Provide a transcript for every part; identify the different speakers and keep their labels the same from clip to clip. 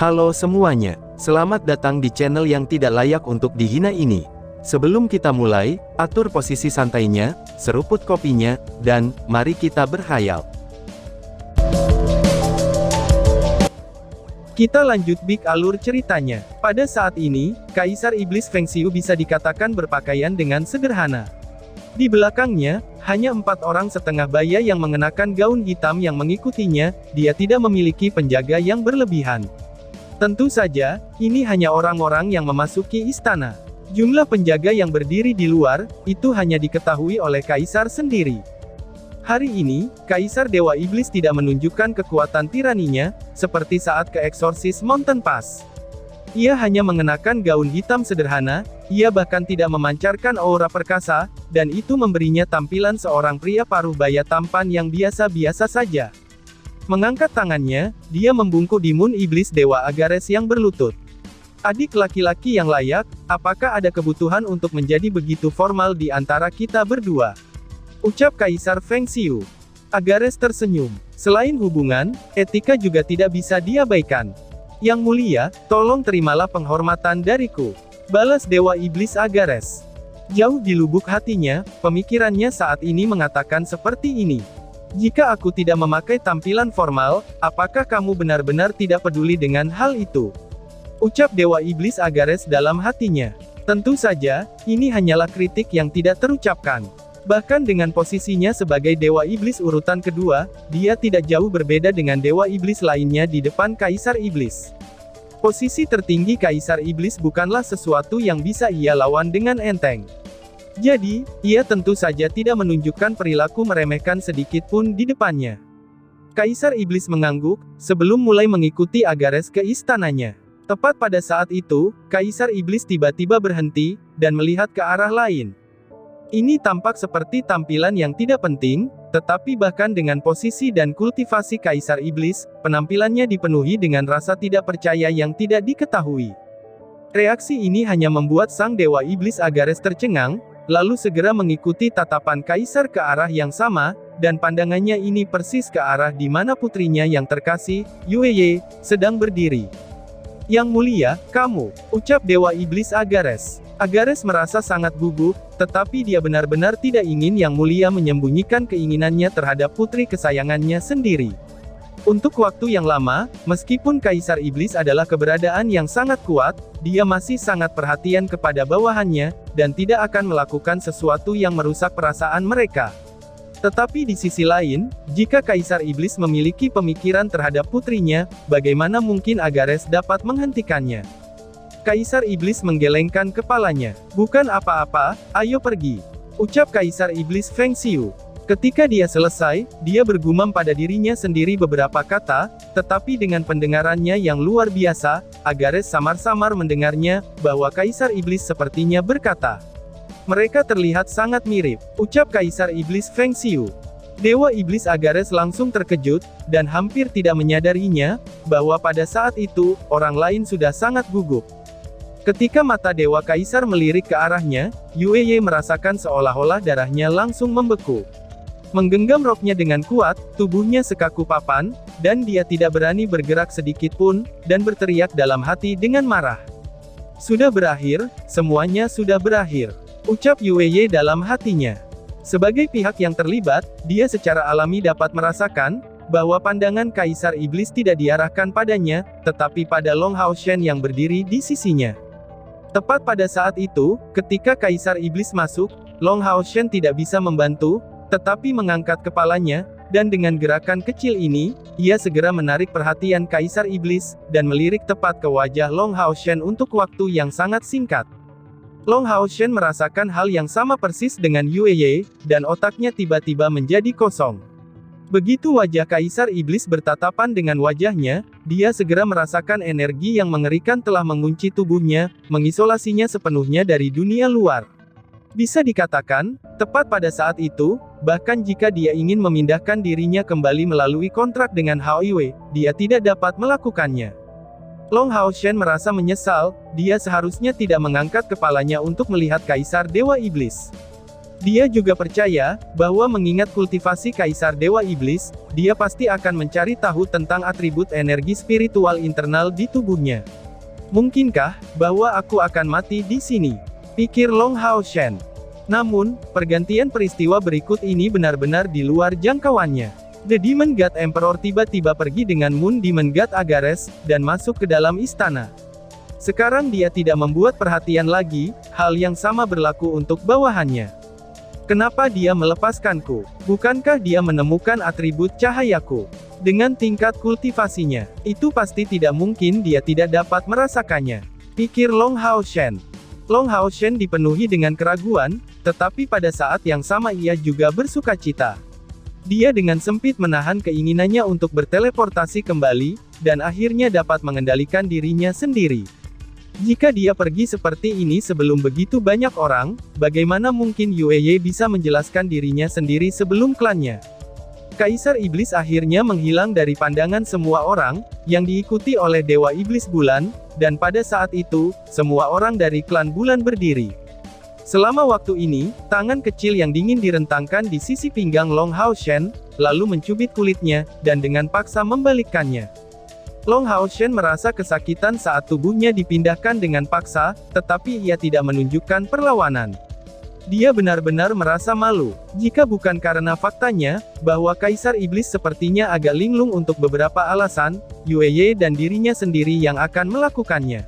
Speaker 1: Halo semuanya, selamat datang di channel yang tidak layak untuk dihina ini. Sebelum kita mulai, atur posisi santainya, seruput kopinya, dan mari kita berkhayal.
Speaker 2: Kita lanjut big alur ceritanya. Pada saat ini, Kaisar Iblis Feng Xiu bisa dikatakan berpakaian dengan sederhana. Di belakangnya, hanya 4 orang setengah baya yang mengenakan gaun hitam yang mengikutinya, dia tidak memiliki penjaga yang berlebihan. Tentu saja, ini hanya orang-orang yang memasuki istana. Jumlah penjaga yang berdiri di luar, itu hanya diketahui oleh Kaisar sendiri. Hari ini, Kaisar Dewa Iblis tidak menunjukkan kekuatan tiraninya, seperti saat ke eksorsis Mountain Pass. Ia hanya mengenakan gaun hitam sederhana, ia bahkan tidak memancarkan aura perkasa, dan itu memberinya tampilan seorang pria paruh baya tampan yang biasa-biasa saja. Mengangkat tangannya, dia membungkuk di Moon Iblis Dewa Agares yang berlutut. Adik laki-laki yang layak, apakah ada kebutuhan untuk menjadi begitu formal di antara kita berdua? Ucap Kaisar Feng Xiu. Agares tersenyum. Selain hubungan, etika juga tidak bisa diabaikan. Yang mulia, tolong terimalah penghormatan dariku. Balas Dewa Iblis Agares. Jauh di lubuk hatinya, pemikirannya saat ini mengatakan seperti ini. Jika aku tidak memakai tampilan formal, apakah kamu benar-benar tidak peduli dengan hal itu? Ucap Dewa Iblis Agares dalam hatinya. Tentu saja, ini hanyalah kritik yang tidak terucapkan. Bahkan dengan posisinya sebagai Dewa Iblis urutan kedua, dia tidak jauh berbeda dengan Dewa Iblis lainnya di depan Kaisar Iblis. Posisi tertinggi Kaisar Iblis bukanlah sesuatu yang bisa ia lawan dengan enteng. Jadi, ia tentu saja tidak menunjukkan perilaku meremehkan sedikit pun di depannya. Kaisar Iblis mengangguk, sebelum mulai mengikuti Agares ke istananya. Tepat pada saat itu, Kaisar Iblis tiba-tiba berhenti, dan melihat ke arah lain. Ini tampak seperti tampilan yang tidak penting, tetapi bahkan dengan posisi dan kultivasi Kaisar Iblis, penampilannya dipenuhi dengan rasa tidak percaya yang tidak diketahui. Reaksi ini hanya membuat sang Dewa Iblis Agares tercengang, lalu segera mengikuti tatapan Kaisar ke arah yang sama, dan pandangannya ini persis ke arah di mana putrinya yang terkasih, Yueye, sedang berdiri. Yang mulia, kamu, ucap Dewa Iblis Agares. Agares merasa sangat gugup, tetapi dia benar-benar tidak ingin Yang Mulia menyembunyikan keinginannya terhadap putri kesayangannya sendiri. Untuk waktu yang lama, meskipun Kaisar Iblis adalah keberadaan yang sangat kuat, dia masih sangat perhatian kepada bawahannya, dan tidak akan melakukan sesuatu yang merusak perasaan mereka. Tetapi di sisi lain, jika Kaisar Iblis memiliki pemikiran terhadap putrinya, bagaimana mungkin Agares dapat menghentikannya? Kaisar Iblis menggelengkan kepalanya. Bukan apa-apa, ayo pergi. Ucap Kaisar Iblis Feng Xiu. Ketika dia selesai, dia bergumam pada dirinya sendiri beberapa kata, tetapi dengan pendengarannya yang luar biasa, Agares samar-samar mendengarnya, bahwa Kaisar Iblis sepertinya berkata. Mereka terlihat sangat mirip, ucap Kaisar Iblis Feng Xiu. Dewa Iblis Agares langsung terkejut, dan hampir tidak menyadarinya, bahwa pada saat itu, orang lain sudah sangat gugup. Ketika mata Dewa Kaisar melirik ke arahnya, Yueye merasakan seolah-olah darahnya langsung membeku. Menggenggam roknya dengan kuat, tubuhnya sekaku papan, dan dia tidak berani bergerak sedikit pun, dan berteriak dalam hati dengan marah. Sudah berakhir, semuanya sudah berakhir. Ucap Yueye dalam hatinya. Sebagai pihak yang terlibat, dia secara alami dapat merasakan, bahwa pandangan Kaisar Iblis tidak diarahkan padanya, tetapi pada Long Hao Shen yang berdiri di sisinya. Tepat pada saat itu, ketika Kaisar Iblis masuk, Long Hao Shen tidak bisa membantu, tetapi mengangkat kepalanya, dan dengan gerakan kecil ini, ia segera menarik perhatian Kaisar Iblis, dan melirik tepat ke wajah Long Hao Shen untuk waktu yang sangat singkat. Long Hao Shen merasakan hal yang sama persis dengan Yueye, dan otaknya tiba-tiba menjadi kosong. Begitu wajah Kaisar Iblis bertatapan dengan wajahnya, dia segera merasakan energi yang mengerikan telah mengunci tubuhnya, mengisolasinya sepenuhnya dari dunia luar. Bisa dikatakan, tepat pada saat itu, bahkan jika dia ingin memindahkan dirinya kembali melalui kontrak dengan Hao Yue, dia tidak dapat melakukannya. Long Hao Shen merasa menyesal, dia seharusnya tidak mengangkat kepalanya untuk melihat Kaisar Dewa Iblis. Dia juga percaya, bahwa mengingat kultivasi Kaisar Dewa Iblis, dia pasti akan mencari tahu tentang atribut energi spiritual internal di tubuhnya. Mungkinkah, bahwa aku akan mati di sini? Pikir Long Hao Shen. Namun, pergantian peristiwa berikut ini benar-benar di luar jangkauannya. The Demon God Emperor tiba-tiba pergi dengan Moon Demon God Agares, dan masuk ke dalam istana. Sekarang dia tidak membuat perhatian lagi, hal yang sama berlaku untuk bawahannya. Kenapa dia melepaskanku? Bukankah dia menemukan atribut cahayaku? Dengan tingkat kultivasinya, itu pasti tidak mungkin dia tidak dapat merasakannya. Pikir Long Hao Shen. Long Hao Shen dipenuhi dengan keraguan, tetapi pada saat yang sama ia juga bersukacita. Dia dengan sempit menahan keinginannya untuk berteleportasi kembali, dan akhirnya dapat mengendalikan dirinya sendiri. Jika dia pergi seperti ini sebelum begitu banyak orang, bagaimana mungkin Yueye bisa menjelaskan dirinya sendiri sebelum klannya? Kaisar Iblis akhirnya menghilang dari pandangan semua orang, yang diikuti oleh Dewa Iblis Bulan, dan pada saat itu, semua orang dari klan Bulan berdiri. Selama waktu ini, tangan kecil yang dingin direntangkan di sisi pinggang Long Hao Shen, lalu mencubit kulitnya, dan dengan paksa membalikkannya. Long Hao Shen merasa kesakitan saat tubuhnya dipindahkan dengan paksa, tetapi ia tidak menunjukkan perlawanan. Dia benar-benar merasa malu, jika bukan karena faktanya, bahwa Kaisar Iblis sepertinya agak linglung untuk beberapa alasan, Yueye dan dirinya sendiri yang akan melakukannya.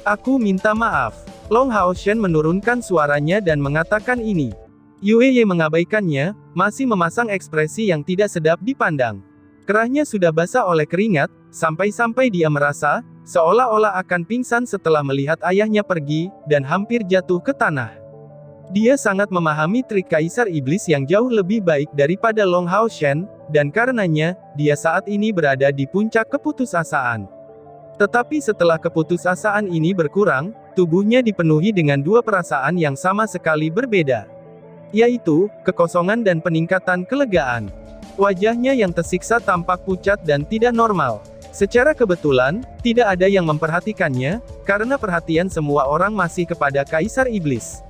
Speaker 2: Aku minta maaf. Long Hao Shen menurunkan suaranya dan mengatakan ini. Yueye mengabaikannya, masih memasang ekspresi yang tidak sedap dipandang. Kerahnya sudah basah oleh keringat, sampai-sampai dia merasa, seolah-olah akan pingsan setelah melihat ayahnya pergi, dan hampir jatuh ke tanah. Dia sangat memahami trik Kaisar Iblis yang jauh lebih baik daripada Long Hao Shen, dan karenanya, dia saat ini berada di puncak keputusasaan. Tetapi setelah keputusasaan ini berkurang, tubuhnya dipenuhi dengan dua perasaan yang sama sekali berbeda. Yaitu, kekosongan dan peningkatan kelegaan. Wajahnya yang tersiksa tampak pucat dan tidak normal. Secara kebetulan, tidak ada yang memperhatikannya, karena perhatian semua orang masih kepada Kaisar Iblis.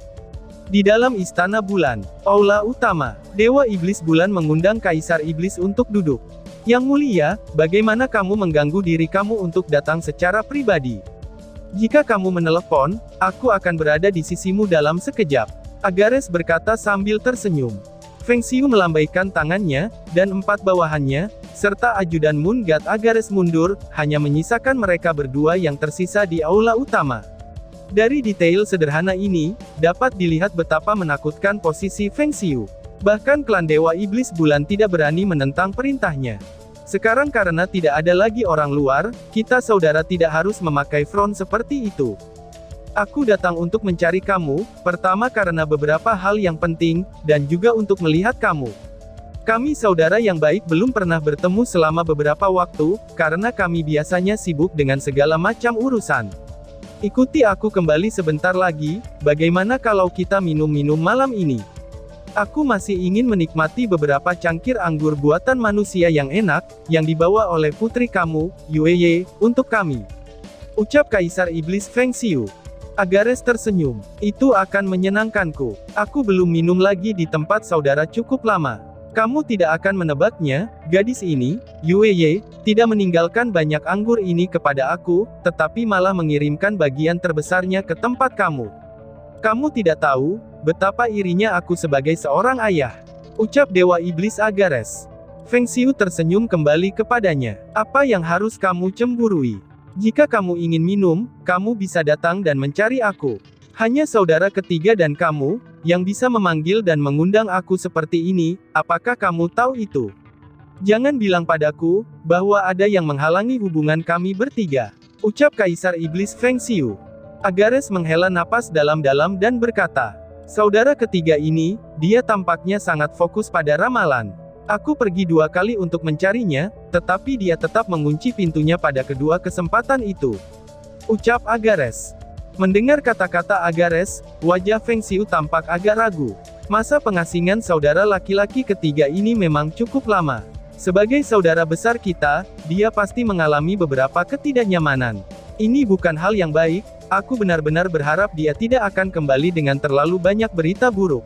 Speaker 2: Di dalam Istana Bulan, Aula Utama, Dewa Iblis Bulan mengundang Kaisar Iblis untuk duduk. Yang mulia, bagaimana kamu mengganggu diri kamu untuk datang secara pribadi? Jika kamu menelepon, aku akan berada di sisimu dalam sekejap. Agares berkata sambil tersenyum. Feng Xiu melambaikan tangannya, dan empat bawahannya, serta ajudan Moon God Agares mundur, hanya menyisakan mereka berdua yang tersisa di aula utama. Dari detail sederhana ini, dapat dilihat betapa menakutkan posisi Feng Xiu. Bahkan klan Dewa Iblis Bulan tidak berani menentang perintahnya. Sekarang karena tidak ada lagi orang luar, kita saudara tidak harus memakai front seperti itu. Aku datang untuk mencari kamu, pertama karena beberapa hal yang penting, dan juga untuk melihat kamu. Kami saudara yang baik belum pernah bertemu selama beberapa waktu, karena kami biasanya sibuk dengan segala macam urusan. Ikuti aku kembali sebentar lagi, bagaimana kalau kita minum-minum malam ini? Aku masih ingin menikmati beberapa cangkir anggur buatan manusia yang enak, yang dibawa oleh putri kamu, Yueye, untuk kami. Ucap Kaisar Iblis Feng Xiu. Agares tersenyum. Itu akan menyenangkanku. Aku belum minum lagi di tempat saudara cukup lama. Kamu tidak akan menebaknya, gadis ini, Yueye, tidak meninggalkan banyak anggur ini kepada aku, tetapi malah mengirimkan bagian terbesarnya ke tempat kamu. Kamu tidak tahu, betapa irinya aku sebagai seorang ayah. Ucap Dewa Iblis Agares. Feng Xiu tersenyum kembali kepadanya. Apa yang harus kamu cemburui? Jika kamu ingin minum, kamu bisa datang dan mencari aku. Hanya saudara ketiga dan kamu, yang bisa memanggil dan mengundang aku seperti ini, apakah kamu tahu itu? Jangan bilang padaku, bahwa ada yang menghalangi hubungan kami bertiga. Ucap Kaisar Iblis Feng Xiu. Agares menghela napas dalam-dalam dan berkata, saudara ketiga ini, dia tampaknya sangat fokus pada ramalan. Aku pergi 2 kali untuk mencarinya, tetapi dia tetap mengunci pintunya pada kedua kesempatan itu. Ucap Agares. Mendengar kata-kata Agares, wajah Feng Xiu tampak agak ragu. Masa pengasingan saudara laki-laki ketiga ini memang cukup lama. Sebagai saudara besar kita, dia pasti mengalami beberapa ketidaknyamanan. Ini bukan hal yang baik, aku benar-benar berharap dia tidak akan kembali dengan terlalu banyak berita buruk.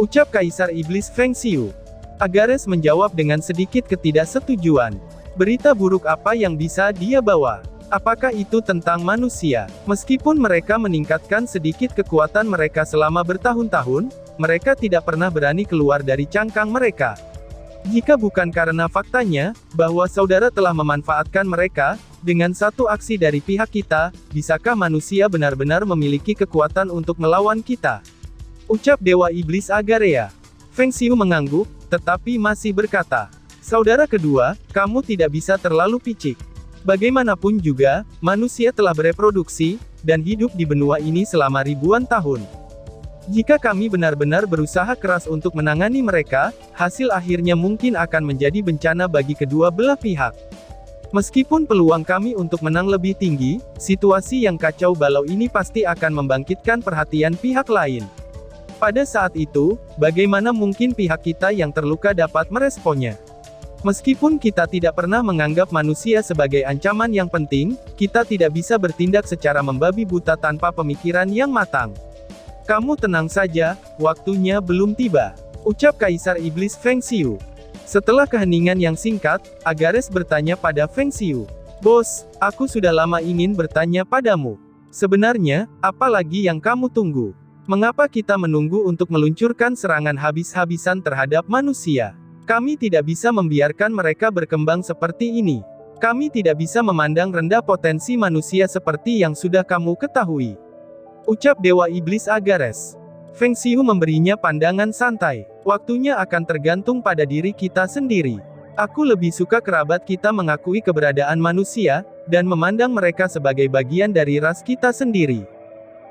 Speaker 2: Ucap Kaisar Iblis Feng Xiu. Agares menjawab dengan sedikit ketidaksetujuan. Berita buruk apa yang bisa dia bawa? Apakah itu tentang manusia? Meskipun mereka meningkatkan sedikit kekuatan mereka selama bertahun-tahun, mereka tidak pernah berani keluar dari cangkang mereka. Jika bukan karena faktanya, bahwa saudara telah memanfaatkan mereka, dengan satu aksi dari pihak kita, bisakah manusia benar-benar memiliki kekuatan untuk melawan kita? Ucap Dewa Iblis Agarea. Feng Xiu mengangguk, tetapi masih berkata, saudara kedua, kamu tidak bisa terlalu picik. Bagaimanapun juga, manusia telah bereproduksi, dan hidup di benua ini selama ribuan tahun. Jika kami benar-benar berusaha keras untuk menangani mereka, hasil akhirnya mungkin akan menjadi bencana bagi kedua belah pihak. Meskipun peluang kami untuk menang lebih tinggi, situasi yang kacau balau ini pasti akan membangkitkan perhatian pihak lain. Pada saat itu, bagaimana mungkin pihak kita yang terluka dapat meresponnya? Meskipun kita tidak pernah menganggap manusia sebagai ancaman yang penting, kita tidak bisa bertindak secara membabi buta tanpa pemikiran yang matang. Kamu tenang saja, waktunya belum tiba. Ucap Kaisar Iblis Feng Xiu. Setelah keheningan yang singkat, Agares bertanya pada Feng Xiu. Bos, aku sudah lama ingin bertanya padamu. Sebenarnya, apa lagi yang kamu tunggu? Mengapa kita menunggu untuk meluncurkan serangan habis-habisan terhadap manusia? Kami tidak bisa membiarkan mereka berkembang seperti ini. Kami tidak bisa memandang rendah potensi manusia seperti yang sudah kamu ketahui. Ucap Dewa Iblis Agares. Feng Xiu memberinya pandangan santai. Waktunya akan tergantung pada diri kita sendiri. Aku lebih suka kerabat kita mengakui keberadaan manusia, dan memandang mereka sebagai bagian dari ras kita sendiri.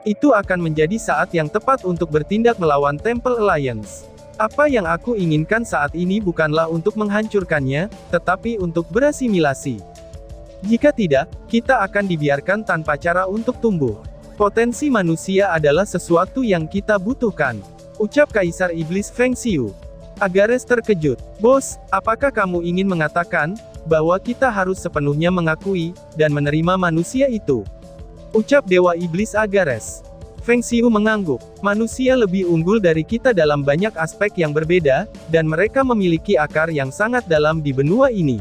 Speaker 2: Itu akan menjadi saat yang tepat untuk bertindak melawan Temple Alliance. Apa yang aku inginkan saat ini bukanlah untuk menghancurkannya, tetapi untuk berasimilasi. Jika tidak, kita akan dibiarkan tanpa cara untuk tumbuh. Potensi manusia adalah sesuatu yang kita butuhkan. Ucap Kaisar Iblis Feng Xiu. Agares terkejut. Bos, apakah kamu ingin mengatakan, bahwa kita harus sepenuhnya mengakui, dan menerima manusia itu? Ucap Dewa Iblis Agares. Feng Xiu mengangguk. Manusia lebih unggul dari kita dalam banyak aspek yang berbeda, dan mereka memiliki akar yang sangat dalam di benua ini.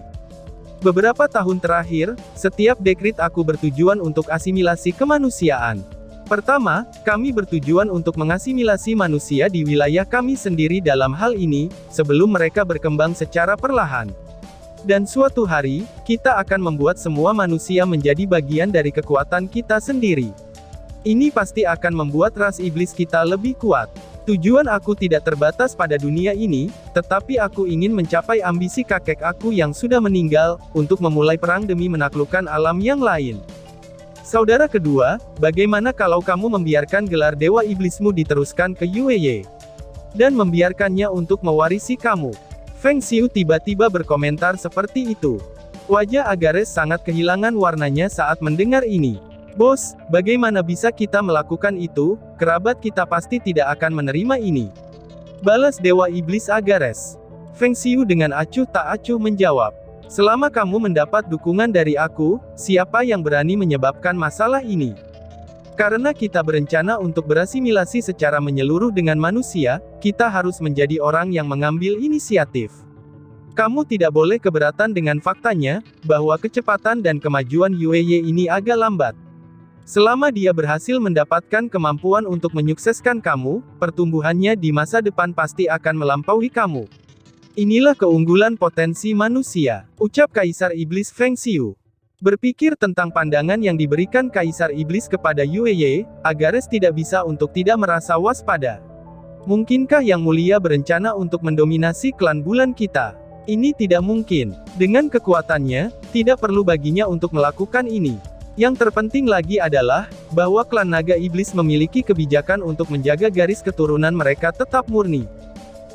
Speaker 2: Beberapa tahun terakhir, setiap dekrit aku bertujuan untuk asimilasi kemanusiaan. Pertama, kami bertujuan untuk mengasimilasi manusia di wilayah kami sendiri dalam hal ini, sebelum mereka berkembang secara perlahan. Dan suatu hari, kita akan membuat semua manusia menjadi bagian dari kekuatan kita sendiri. Ini pasti akan membuat ras iblis kita lebih kuat. Tujuan aku tidak terbatas pada dunia ini, tetapi aku ingin mencapai ambisi kakek aku yang sudah meninggal, untuk memulai perang demi menaklukkan alam yang lain. Saudara kedua, bagaimana kalau kamu membiarkan gelar Dewa Iblismu diteruskan ke Yueye? Dan membiarkannya untuk mewarisi kamu. Feng Xiu tiba-tiba berkomentar seperti itu. Wajah Agares sangat kehilangan warnanya saat mendengar ini. Bos, bagaimana bisa kita melakukan itu? Kerabat kita pasti tidak akan menerima ini. Balas Dewa Iblis Agares. Feng Xiu dengan acuh tak acuh menjawab. Selama kamu mendapat dukungan dari aku, siapa yang berani menyebabkan masalah ini? Karena kita berencana untuk berasimilasi secara menyeluruh dengan manusia, kita harus menjadi orang yang mengambil inisiatif. Kamu tidak boleh keberatan dengan faktanya, bahwa kecepatan dan kemajuan Yueye ini agak lambat. Selama dia berhasil mendapatkan kemampuan untuk menyukseskan kamu, pertumbuhannya di masa depan pasti akan melampaui kamu. Inilah keunggulan potensi manusia, ucap Kaisar Iblis Feng Xiu. Berpikir tentang pandangan yang diberikan Kaisar Iblis kepada Yueye, Agares tidak bisa untuk tidak merasa waspada. Mungkinkah Yang Mulia berencana untuk mendominasi klan bulan kita? Ini tidak mungkin. Dengan kekuatannya, tidak perlu baginya untuk melakukan ini. Yang terpenting lagi adalah, bahwa klan naga iblis memiliki kebijakan untuk menjaga garis keturunan mereka tetap murni.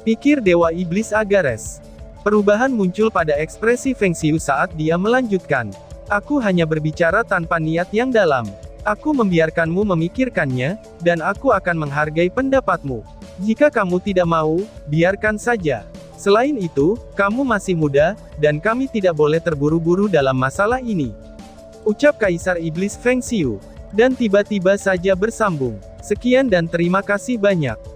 Speaker 2: Pikir Dewa Iblis Agares. Perubahan muncul pada ekspresi Feng Xiu saat dia melanjutkan. Aku hanya berbicara tanpa niat yang dalam. Aku membiarkanmu memikirkannya, dan aku akan menghargai pendapatmu. Jika kamu tidak mau, biarkan saja. Selain itu, kamu masih muda, dan kami tidak boleh terburu-buru dalam masalah ini. Ucap Kaisar Iblis Feng Xiu. Dan tiba-tiba saja bersambung. Sekian dan terima kasih banyak.